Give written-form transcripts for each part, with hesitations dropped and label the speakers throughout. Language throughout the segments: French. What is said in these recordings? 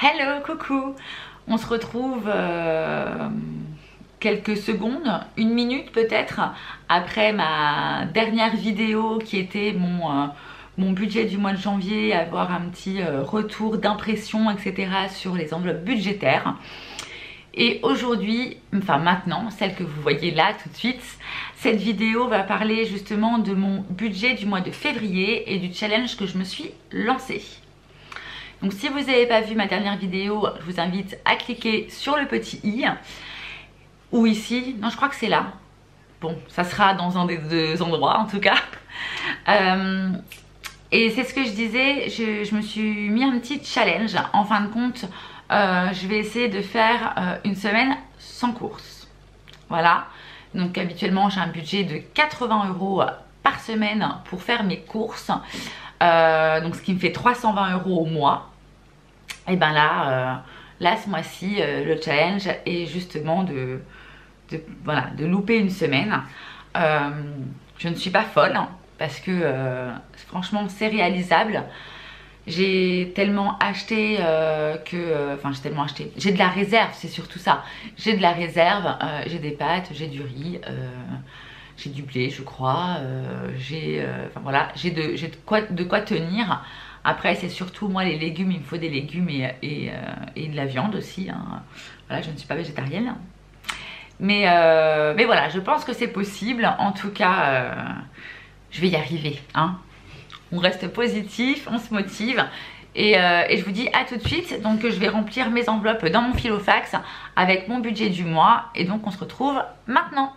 Speaker 1: Hello, coucou. On se retrouve quelques secondes, une minute peut-être, après ma dernière vidéo qui était mon budget du mois de janvier, avoir un petit retour d'impression, etc. sur les enveloppes budgétaires. Et aujourd'hui, enfin maintenant, celle que vous voyez là tout de suite, cette vidéo va parler justement de mon budget du mois de février et du challenge que je me suis lancé. Donc si vous n'avez pas vu ma dernière vidéo, je vous invite à cliquer sur le petit i ou ici, non je crois que c'est là. Bon, ça sera dans un des deux endroits en tout cas. Et c'est ce que je disais, je me suis mis un petit challenge. En fin de compte, je vais essayer de faire une semaine sans course. Voilà, donc habituellement j'ai un budget de 80 € par semaine pour faire mes courses. Donc ce qui me fait 320 € au mois. Et ben là, ce mois-ci, le challenge est justement de louper une semaine. Je ne suis pas folle parce que franchement c'est réalisable. J'ai tellement acheté j'ai de la réserve, c'est surtout ça. J'ai de la réserve, j'ai des pâtes, j'ai du riz, j'ai du blé je crois, j'ai de quoi tenir. Après c'est surtout moi les légumes, il me faut des légumes et de la viande aussi, hein. Voilà, je ne suis pas végétarienne. Mais voilà, je pense que c'est possible. En tout cas, je vais y arriver, hein. On reste positif, on se motive. Et je vous dis à tout de suite. Donc je vais remplir mes enveloppes dans mon Filofax avec mon budget du mois. Et donc on se retrouve maintenant.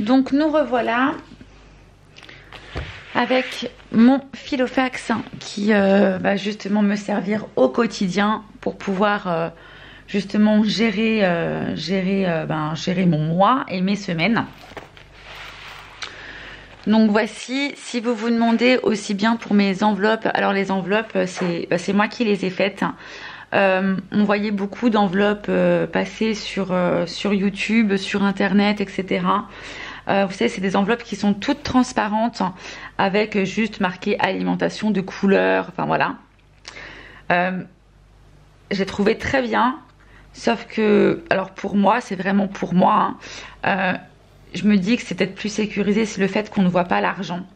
Speaker 1: Donc nous revoilà avec mon Filofax qui va justement me servir au quotidien pour pouvoir justement gérer mon mois et mes semaines. Donc voici, si vous vous demandez aussi bien pour mes enveloppes, alors les enveloppes c'est moi qui les ai faites. On voyait beaucoup d'enveloppes passer sur YouTube, sur internet, etc. Vous savez, c'est des enveloppes qui sont toutes transparentes avec juste marqué alimentation de couleur, enfin voilà. J'ai trouvé très bien, sauf que, alors pour moi, c'est vraiment pour moi, hein, je me dis que c'est peut-être plus sécurisé, c'est le fait qu'on ne voit pas l'argent.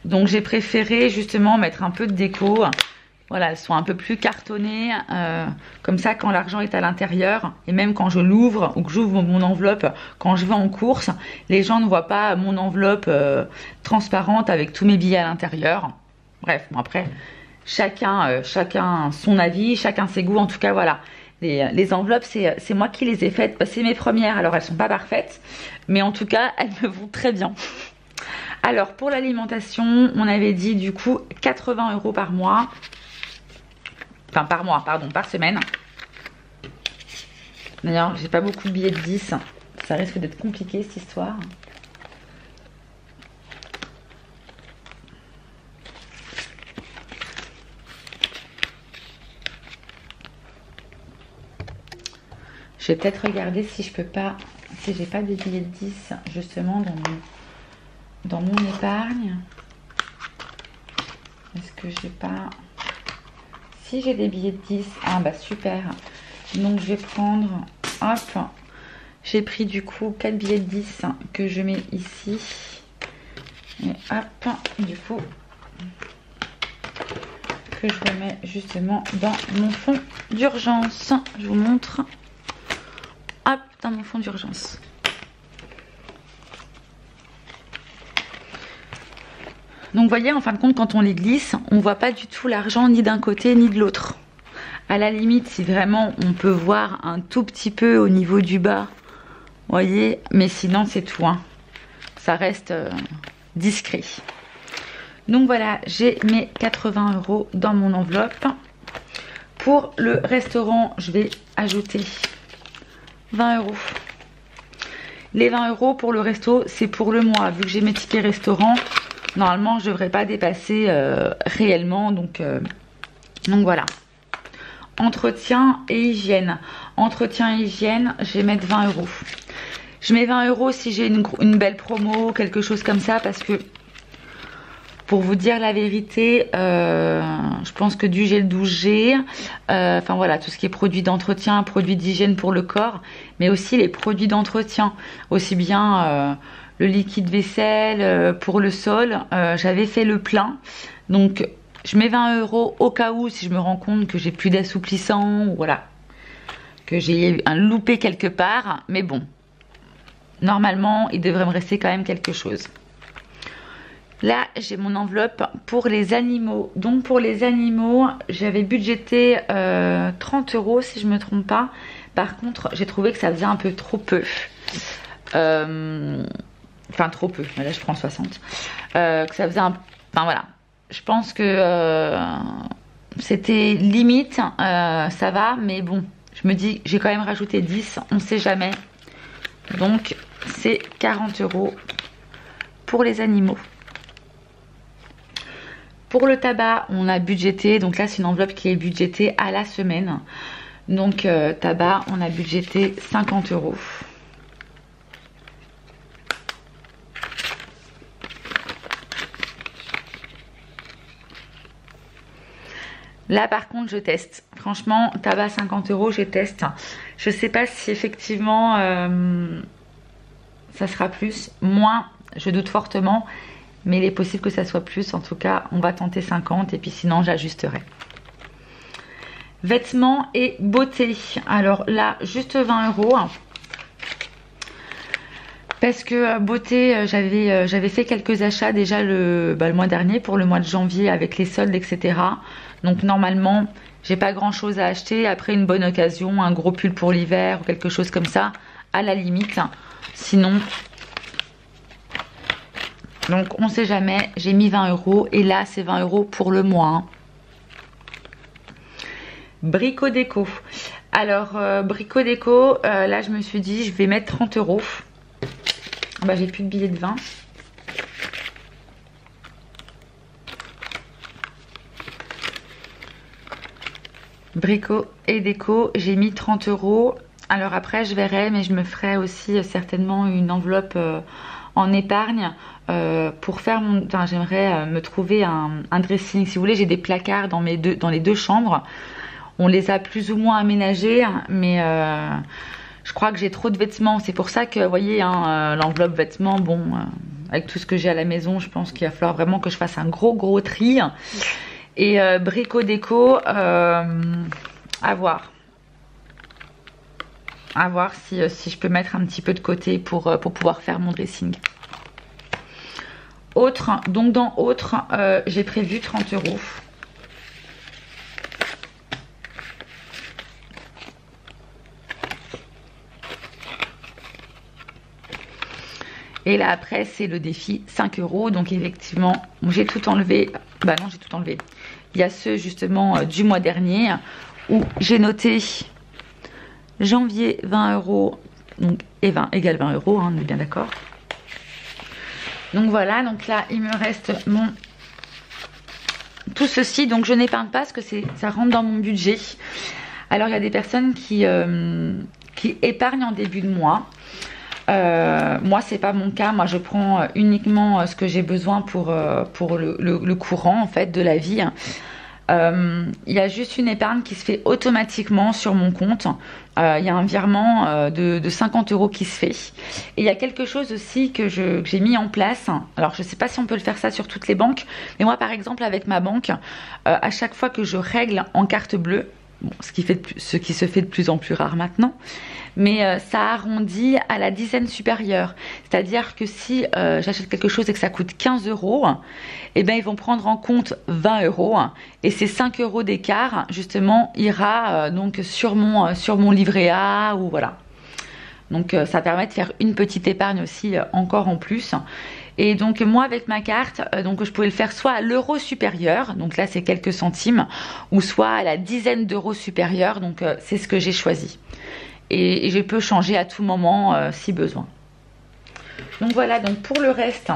Speaker 1: Donc j'ai préféré justement mettre un peu de déco. Voilà, elles sont un peu plus cartonnées, comme ça quand l'argent est à l'intérieur, et même quand je l'ouvre ou que j'ouvre mon enveloppe, quand je vais en course, les gens ne voient pas mon enveloppe transparente avec tous mes billets à l'intérieur. Bref, bon après, chacun son avis, chacun ses goûts, en tout cas voilà. Les enveloppes, c'est moi qui les ai faites, c'est mes premières, alors elles sont pas parfaites, mais en tout cas, elles me vont très bien. Alors pour l'alimentation, on avait dit du coup 80 € par mois. Enfin par mois, pardon, par semaine. D'ailleurs, j'ai pas beaucoup de billets de 10. Ça risque d'être compliqué cette histoire. Je vais peut-être regarder si je peux pas, si j'ai pas des billets de 10 justement dans mon épargne. Est-ce que j'ai pas... Si j'ai des billets de 10, ah bah super. Donc je vais prendre, hop, j'ai pris du coup 4 billets de 10 que je mets ici. Et hop, du coup, que je remets justement dans mon fond d'urgence. Je vous montre. Hop, dans mon fond d'urgence. Donc vous voyez, en fin de compte, quand on les glisse, on voit pas du tout l'argent ni d'un côté ni de l'autre. À la limite, si vraiment on peut voir un tout petit peu au niveau du bas, vous voyez, mais sinon c'est tout, hein. Ça reste discret. Donc voilà, j'ai mes 80 € dans mon enveloppe. Pour le restaurant, je vais ajouter 20 €. Les 20 € pour le resto, c'est pour le mois. Vu que j'ai mes tickets restaurant, normalement, je ne devrais pas dépasser réellement. Donc voilà. Entretien et hygiène. Entretien et hygiène, je vais mettre 20 €. Je mets 20 € si j'ai une belle promo, quelque chose comme ça, parce que Pour vous dire la vérité, je pense que du gel douche G, enfin voilà, tout ce qui est produits d'entretien, produits d'hygiène pour le corps, mais aussi les produits d'entretien, aussi bien le liquide vaisselle pour le sol. J'avais fait le plein, donc je mets 20 € au cas où si je me rends compte que j'ai plus d'assouplissant, ou voilà, que j'ai un loupé quelque part, mais bon, normalement il devrait me rester quand même quelque chose. Là j'ai mon enveloppe pour les animaux, donc pour les animaux j'avais budgété 30 € si je me trompe pas. Par contre j'ai trouvé que ça faisait un peu trop peu, enfin trop peu, là je prends 60, que ça faisait un, enfin voilà, je pense que c'était limite, ça va, mais bon, je me dis j'ai quand même rajouté 10, on sait jamais, donc c'est 40 € pour les animaux. Pour le tabac, on a budgété, donc là c'est une enveloppe qui est budgétée à la semaine. Donc tabac, on a budgété 50 €. Là par contre je teste. Franchement, tabac 50 €, je teste. Je sais pas si effectivement ça sera plus. Moins, je doute fortement. Mais il est possible que ça soit plus. En tout cas, on va tenter 50 et puis sinon j'ajusterai. Vêtements et beauté. Alors là, juste 20 €. Parce que beauté, j'avais fait quelques achats déjà le mois dernier pour le mois de janvier avec les soldes, etc. Donc normalement, j'ai pas grand chose à acheter. Après une bonne occasion, un gros pull pour l'hiver ou quelque chose comme ça, à la limite. Sinon, donc on sait jamais, j'ai mis 20 € et là c'est 20 € pour le mois. Hein. Brico déco. Alors brico déco, là je me suis dit je vais mettre 30 €. Bah j'ai plus de billets de 20. Brico et déco, j'ai mis 30 €. Alors après je verrai, mais je me ferai aussi certainement une enveloppe en épargne pour faire mon... Enfin j'aimerais me trouver un dressing. Si vous voulez, j'ai des placards dans les deux chambres. On les a plus ou moins aménagés, mais je crois que j'ai trop de vêtements. C'est pour ça que, vous voyez, hein, l'enveloppe vêtements, bon, avec tout ce que j'ai à la maison, je pense qu'il va falloir vraiment que je fasse un gros tri. Et brico déco, à voir. À voir si je peux mettre un petit peu de côté pour pouvoir faire mon dressing. Autre, donc dans autre, j'ai prévu 30 €. Et là après c'est le défi 5 €. Donc effectivement j'ai tout enlevé. Bah non, j'ai tout enlevé. Il y a ceux justement du mois dernier où j'ai noté janvier 20 €. Donc et 20 égale 20 €, hein, on est bien d'accord. Donc voilà, donc là il me reste tout ceci. Donc je n'épargne pas parce que ça rentre dans mon budget. Alors il y a des personnes qui épargnent en début de mois. Moi c'est pas mon cas. Moi je prends uniquement ce que j'ai besoin pour le courant en fait de la vie. Il y a juste une épargne qui se fait automatiquement sur mon compte. Il y a un virement de 50 € qui se fait. Et il y a quelque chose aussi que j'ai mis en place. Alors je sais pas si on peut le faire ça sur toutes les banques, mais moi par exemple avec ma banque, à chaque fois que je règle en carte bleue, bon, ce qui se fait de plus en plus rare maintenant, mais ça arrondit à la dizaine supérieure. C'est-à-dire que si j'achète quelque chose et que ça coûte 15 €, eh ben ils vont prendre en compte 20 € et ces 5 € d'écart justement ira donc sur mon livret A ou voilà. Donc ça permet de faire une petite épargne aussi encore en plus. Et donc moi avec ma carte, donc je pouvais le faire soit à l'euro supérieur, donc là c'est quelques centimes, ou soit à la dizaine d'euros supérieure, donc c'est ce que j'ai choisi. Et je peux changer à tout moment si besoin. Donc voilà, donc pour le reste,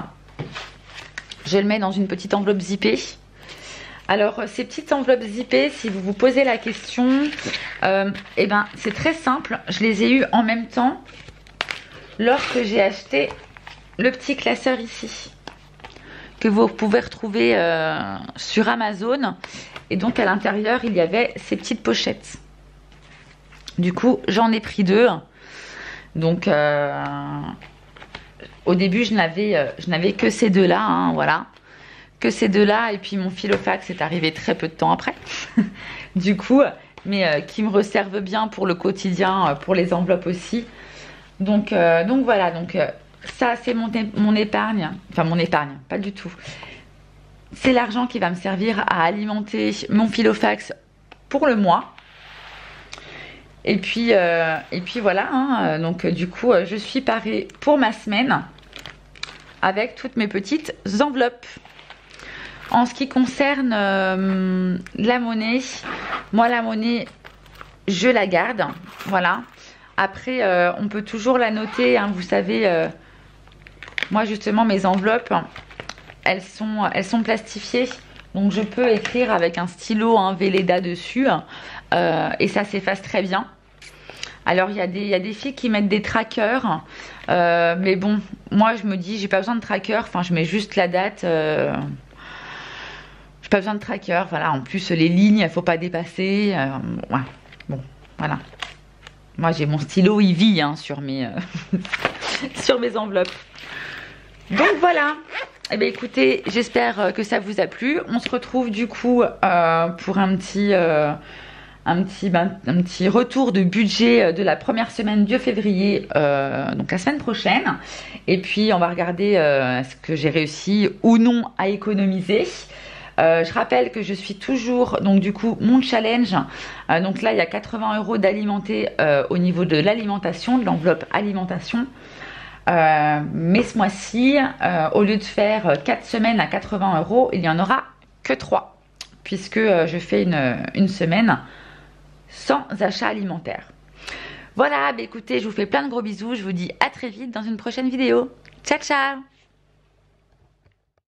Speaker 1: je le mets dans une petite enveloppe zippée. Alors ces petites enveloppes zippées, si vous vous posez la question, eh ben c'est très simple. Je les ai eues en même temps lorsque j'ai acheté le petit classeur ici, que vous pouvez retrouver sur Amazon. Et donc à l'intérieur, il y avait ces petites pochettes. Du coup, j'en ai pris 2. Donc au début, je n'avais que ces 2-là, hein, voilà. Que ces 2-là, et puis mon Filofax est arrivé très peu de temps après. Du coup, mais qui me resservent bien pour le quotidien, pour les enveloppes aussi. Donc voilà, donc ça c'est mon épargne, enfin mon épargne, pas du tout. C'est l'argent qui va me servir à alimenter mon Filofax pour le mois. Et puis voilà, hein, donc du coup je suis parée pour ma semaine avec toutes mes petites enveloppes. En ce qui concerne la monnaie, moi la monnaie je la garde, voilà. Après on peut toujours la noter, hein, vous savez, moi justement mes enveloppes elles sont plastifiées, donc je peux écrire avec un stylo, un Velleda dessus, et ça s'efface très bien. Alors il y a des filles qui mettent des trackers, mais bon, moi je me dis j'ai pas besoin de tracker, enfin je mets juste la date, j'ai pas besoin de tracker, voilà. En plus les lignes, il faut pas dépasser, ouais. Bon, voilà. Moi j'ai mon stylo, il vit hein, sur mes sur mes enveloppes. Donc voilà. Eh bien écoutez, j'espère que ça vous a plu. On se retrouve du coup pour un petit retour de budget de la première semaine de février, donc la semaine prochaine. Et puis on va regarder ce que j'ai réussi ou non à économiser. Je rappelle que je suis toujours, donc du coup, mon challenge. Donc là, il y a 80 € d'alimenter au niveau de l'alimentation, de l'enveloppe alimentation. Mais ce mois-ci, au lieu de faire 4 semaines à 80 €, il n'y en aura que 3. Puisque je fais une semaine sans achat alimentaire. Voilà, bah écoutez, je vous fais plein de gros bisous. Je vous dis à très vite dans une prochaine vidéo. Ciao, ciao!